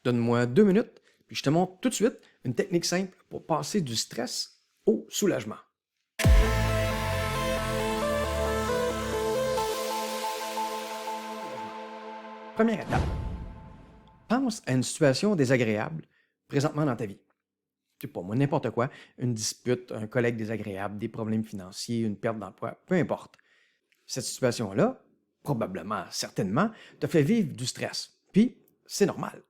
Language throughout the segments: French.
Donne-moi 2 minutes, puis je te montre tout de suite une technique simple pour passer du stress au soulagement. Première étape. Pense à une situation désagréable présentement dans ta vie. Je sais pas moi, n'importe quoi, une dispute, un collègue désagréable, des problèmes financiers, une perte d'emploi, peu importe. Cette situation-là, probablement, certainement, te fait vivre du stress. Puis, c'est normal.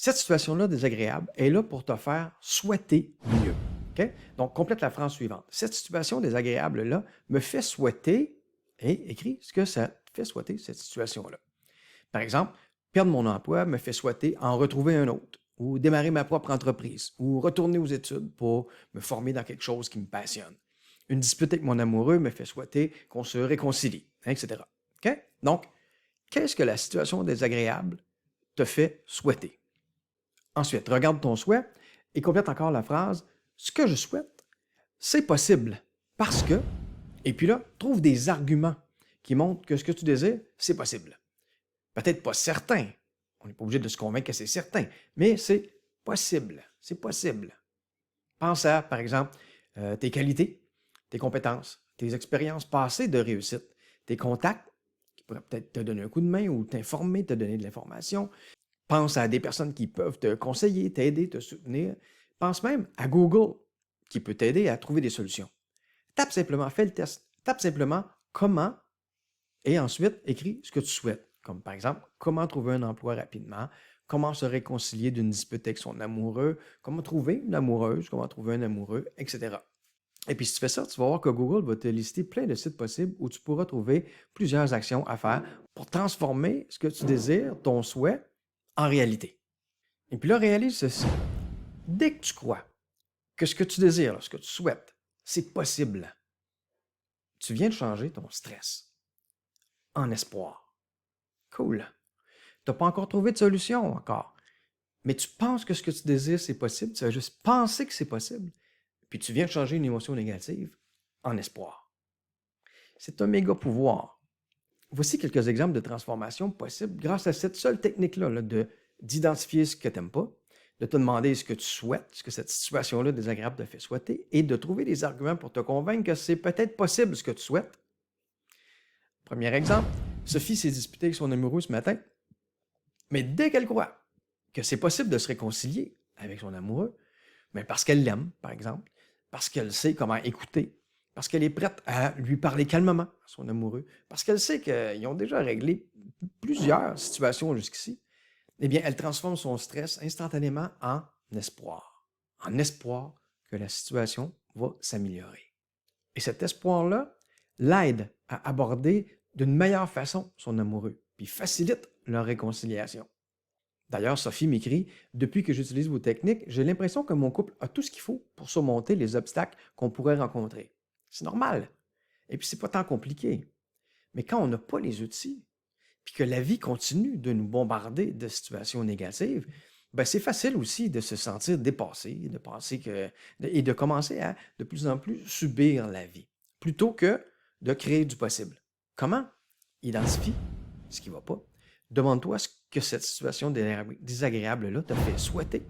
Cette situation-là désagréable est là pour te faire souhaiter mieux. OK? Donc, complète la phrase suivante. Cette situation désagréable-là me fait souhaiter, et écris ce que ça te fait souhaiter, cette situation-là. Par exemple, perdre mon emploi me fait souhaiter en retrouver un autre, ou démarrer ma propre entreprise, ou retourner aux études pour me former dans quelque chose qui me passionne. Une dispute avec mon amoureux me fait souhaiter qu'on se réconcilie, etc. OK? Donc, qu'est-ce que la situation désagréable te fait souhaiter? Ensuite, regarde ton souhait et complète encore la phrase « Ce que je souhaite, c'est possible parce que… » Et puis là, trouve des arguments qui montrent que ce que tu désires, c'est possible. Peut-être pas certain. On n'est pas obligé de se convaincre que c'est certain, mais c'est possible. C'est possible. Pense à, par exemple, tes qualités, tes compétences, tes expériences passées de réussite, tes contacts qui pourraient peut-être te donner un coup de main ou t'informer, te donner de l'information. Pense à des personnes qui peuvent te conseiller, t'aider, te soutenir. Pense même à Google qui peut t'aider à trouver des solutions. Tape simplement, fais le test. Tape simplement comment et ensuite écris ce que tu souhaites. Comme par exemple, comment trouver un emploi rapidement, comment se réconcilier d'une dispute avec son amoureux, comment trouver une amoureuse, comment trouver un amoureux, etc. Et puis si tu fais ça, tu vas voir que Google va te lister plein de sites possibles où tu pourras trouver plusieurs actions à faire pour transformer ce que tu désires, ton souhait, en réalité. Et puis là, réalise ceci. Dès que tu crois que ce que tu désires, ce que tu souhaites, c'est possible, tu viens de changer ton stress en espoir. Cool. Tu n'as pas encore trouvé de solution encore, mais tu penses que ce que tu désires, c'est possible, tu vas juste penser que c'est possible, puis tu viens de changer une émotion négative en espoir. C'est un méga pouvoir. Voici quelques exemples de transformation possibles grâce à cette seule technique-là d'identifier ce que tu n'aimes pas, de te demander ce que tu souhaites, ce que cette situation-là désagréable te fait souhaiter, et de trouver des arguments pour te convaincre que c'est peut-être possible ce que tu souhaites. Premier exemple, Sophie s'est disputée avec son amoureux ce matin, mais dès qu'elle croit que c'est possible de se réconcilier avec son amoureux, mais parce qu'elle l'aime, par exemple, parce qu'elle sait comment écouter, parce qu'elle est prête à lui parler calmement à son amoureux, parce qu'elle sait qu'ils ont déjà réglé plusieurs situations jusqu'ici, eh bien, elle transforme son stress instantanément en espoir que la situation va s'améliorer. Et cet espoir-là l'aide à aborder d'une meilleure façon son amoureux, puis facilite leur réconciliation. D'ailleurs, Sophie m'écrit « Depuis que j'utilise vos techniques, j'ai l'impression que mon couple a tout ce qu'il faut pour surmonter les obstacles qu'on pourrait rencontrer. C'est normal. Et puis, c'est pas tant compliqué. Mais quand on n'a pas les outils, puis que la vie continue de nous bombarder de situations négatives, ben c'est facile aussi de se sentir dépassé, de penser et de commencer à de plus en plus subir la vie, plutôt que de créer du possible. Comment? Identifie ce qui ne va pas. Demande-toi ce que cette situation désagréable-là te fait souhaiter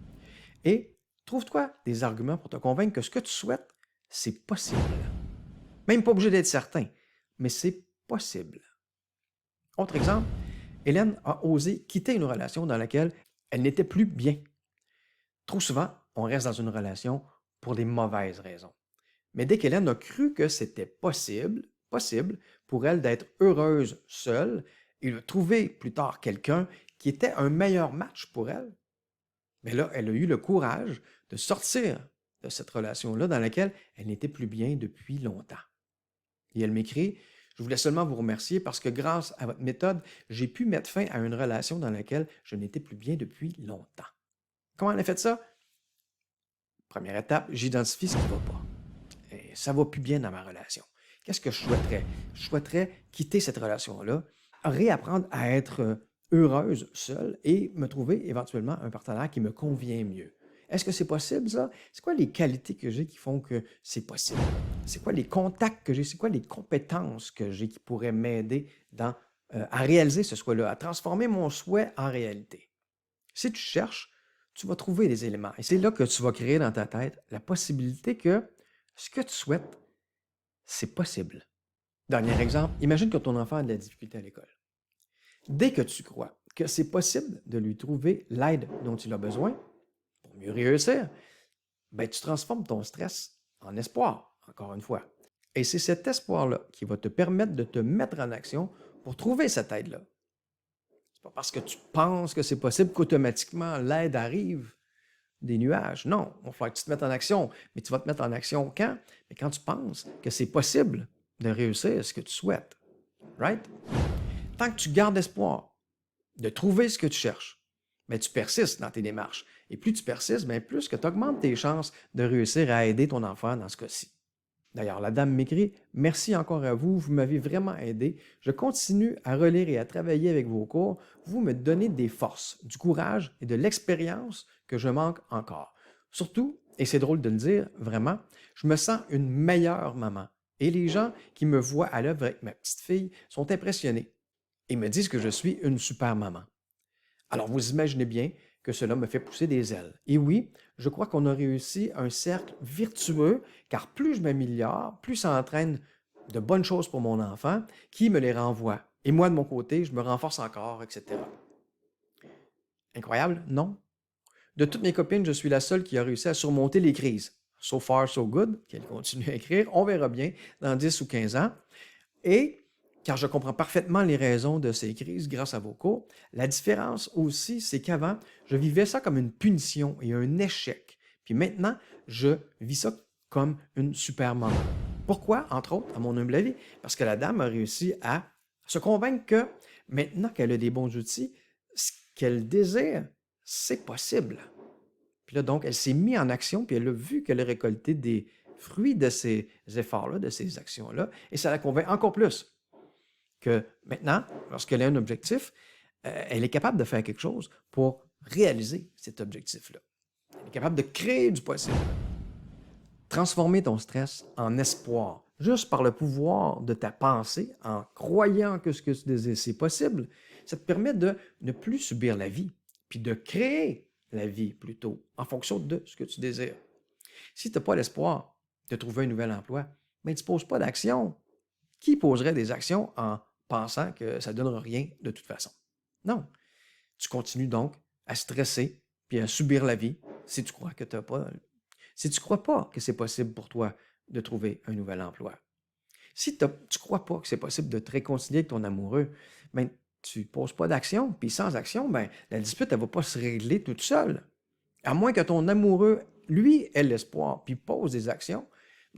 et trouve-toi des arguments pour te convaincre que ce que tu souhaites, c'est possible. Même pas obligé d'être certain, mais c'est possible. Autre exemple, Hélène a osé quitter une relation dans laquelle elle n'était plus bien. Trop souvent, on reste dans une relation pour des mauvaises raisons. Mais dès qu'Hélène a cru que c'était possible pour elle d'être heureuse seule et de trouver plus tard quelqu'un qui était un meilleur match pour elle, mais là, elle a eu le courage de sortir de cette relation-là dans laquelle elle n'était plus bien depuis longtemps. Et elle m'écrit « Je voulais seulement vous remercier parce que grâce à votre méthode, j'ai pu mettre fin à une relation dans laquelle je n'étais plus bien depuis longtemps. » Comment elle a fait ça? Première étape, j'identifie ce qui ne va pas. Et ça ne va plus bien dans ma relation. Qu'est-ce que je souhaiterais? Je souhaiterais quitter cette relation-là, réapprendre à être heureuse seule et me trouver éventuellement un partenaire qui me convient mieux. Est-ce que c'est possible, ça? C'est quoi les qualités que j'ai qui font que c'est possible? C'est quoi les contacts que j'ai? C'est quoi les compétences que j'ai qui pourraient m'aider à réaliser ce souhait-là, à transformer mon souhait en réalité? Si tu cherches, tu vas trouver des éléments. Et c'est là que tu vas créer dans ta tête la possibilité que ce que tu souhaites, c'est possible. Dernier exemple, imagine que ton enfant a de la difficulté à l'école. Dès que tu crois que c'est possible de lui trouver l'aide dont il a besoin pour mieux réussir, ben, tu transformes ton stress en espoir, encore une fois. Et c'est cet espoir-là qui va te permettre de te mettre en action pour trouver cette aide-là. C'est pas parce que tu penses que c'est possible qu'automatiquement l'aide arrive des nuages. Non, il va falloir que tu te mettes en action. Mais tu vas te mettre en action quand? Mais quand tu penses que c'est possible de réussir ce que tu souhaites. Right? Tant que tu gardes espoir de trouver ce que tu cherches, mais tu persistes dans tes démarches. Et plus tu persistes, bien plus que tu augmentes tes chances de réussir à aider ton enfant dans ce cas-ci. D'ailleurs, la dame m'écrit: Merci encore à vous, vous m'avez vraiment aidé. Je continue à relire et à travailler avec vos cours. Vous me donnez des forces, du courage et de l'expérience que je manque encore. Surtout, et c'est drôle de le dire, vraiment, je me sens une meilleure maman. Et les gens qui me voient à l'œuvre avec ma petite fille sont impressionnés et me disent que je suis une super maman. Alors, vous imaginez bien que cela me fait pousser des ailes. Et oui, je crois qu'on a réussi un cercle vertueux, car plus je m'améliore, plus ça entraîne de bonnes choses pour mon enfant, qui me les renvoie. Et moi, de mon côté, je me renforce encore, etc. Incroyable, non? De toutes mes copines, je suis la seule qui a réussi à surmonter les crises. So far, so good, qu'elle continue à écrire. On verra bien dans 10 ou 15 ans. Et, car je comprends parfaitement les raisons de ces crises grâce à vos cours, la différence aussi, c'est qu'avant, je vivais ça comme une punition et un échec. Puis maintenant, je vis ça comme une super maman. Pourquoi, entre autres, à mon humble avis? Parce que la dame a réussi à se convaincre que maintenant qu'elle a des bons outils, ce qu'elle désire, c'est possible. Puis là, donc, elle s'est mise en action, puis elle a vu qu'elle a récolté des fruits de ces efforts-là, de ces actions-là, et ça la convainc encore plus que maintenant, lorsqu'elle a un objectif, elle est capable de faire quelque chose pour réaliser cet objectif-là. Elle est capable de créer du possible. Transformer ton stress en espoir, juste par le pouvoir de ta pensée, en croyant que ce que tu désires, c'est possible, ça te permet de ne plus subir la vie, puis de créer la vie plutôt, en fonction de ce que tu désires. Si tu n'as pas l'espoir de trouver un nouvel emploi, ben, tu ne poses pas d'action. Qui poserait des actions en pensant que ça ne donnera rien de toute façon? Non. Tu continues donc à stresser puis à subir la vie si tu crois que tu pas. Si tu ne crois pas que c'est possible pour toi de trouver un nouvel emploi. Si tu ne crois pas que c'est possible de te réconcilier avec ton amoureux, ben, tu ne poses pas d'action. Puis sans action, ben, la dispute, elle ne va pas se régler toute seule. À moins que ton amoureux, lui, ait l'espoir puis pose des actions,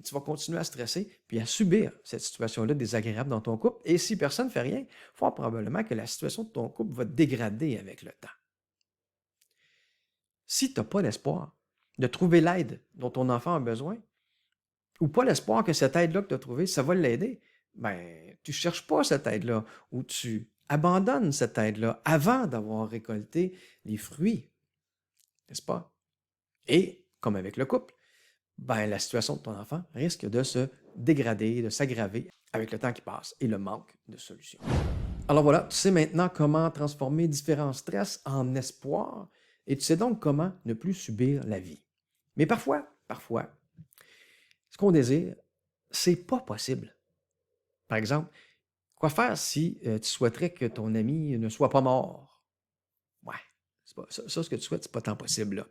tu vas continuer à stresser puis à subir cette situation-là désagréable dans ton couple. Et si personne ne fait rien, fort probablement que la situation de ton couple va dégrader avec le temps. Si tu n'as pas l'espoir de trouver l'aide dont ton enfant a besoin, ou pas l'espoir que cette aide-là que tu as trouvée, ça va l'aider, ben, tu ne cherches pas cette aide-là ou tu abandonnes cette aide-là avant d'avoir récolté les fruits, n'est-ce pas? Et, comme avec le couple, ben, la situation de ton enfant risque de se dégrader, de s'aggraver avec le temps qui passe et le manque de solutions. Alors voilà, tu sais maintenant comment transformer différents stress en espoir et tu sais donc comment ne plus subir la vie. Mais parfois, ce qu'on désire, c'est pas possible. Par exemple, quoi faire si tu souhaiterais que ton ami ne soit pas mort? Ouais, c'est pas, ça, ce que tu souhaites, c'est pas tant possible là.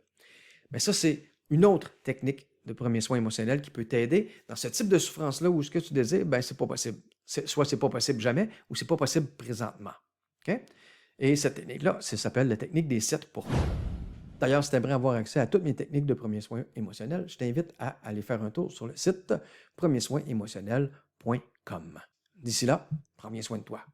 Mais ça, c'est une autre technique de premier soin émotionnel qui peut t'aider dans ce type de souffrance-là où ce que tu désires, ben, c'est pas possible. Soit c'est pas possible jamais ou c'est pas possible présentement. OK? Et cette technique-là, ça s'appelle la technique des 7 pourquoi. D'ailleurs, si tu aimerais avoir accès à toutes mes techniques de premier soin émotionnel, je t'invite à aller faire un tour sur le site premiersoinémotionnel.com. D'ici là, prends bien soin de toi.